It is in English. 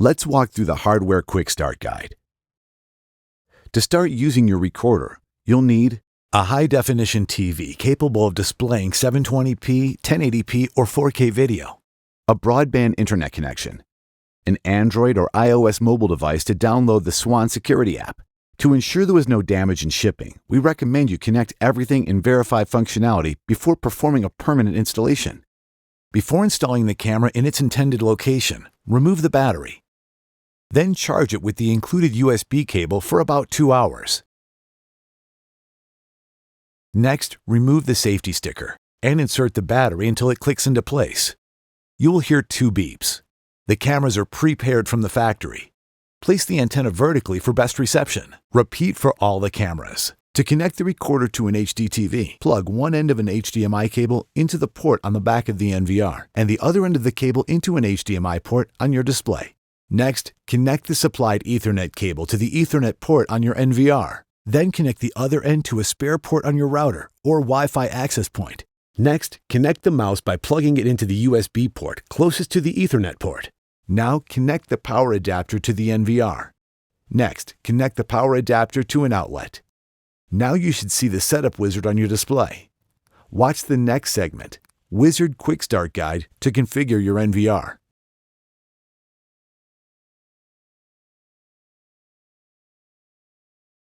Let's walk through the Hardware Quick Start Guide. To start using your recorder, you'll need a high-definition TV capable of displaying 720p, 1080p, or 4K video, a broadband internet connection, an Android or iOS mobile device to download the Swann security app. To ensure there was no damage in shipping, we recommend you connect everything and verify functionality before performing a permanent installation. Before installing the camera in its intended location, remove the battery. Then charge it with the included USB cable for about 2 hours. Next, remove the safety sticker and insert the battery until it clicks into place. You will hear 2 beeps. The cameras are pre-paired from the factory. Place the antenna vertically for best reception. Repeat for all the cameras. To connect the recorder to an Hdtv, plug one end of an HDMI cable into the port on the back of the NVR and the other end of the cable into an HDMI port on your display. Next, connect the supplied Ethernet cable to the Ethernet port on your NVR. Then connect the other end to a spare port on your router or Wi-Fi access point. Next, connect the mouse by plugging it into the USB port closest to the Ethernet port. Now connect the power adapter to the NVR. Next, connect the power adapter to an outlet. Now you should see the setup wizard on your display. Watch the next segment, Wizard Quick Start Guide, to configure your NVR.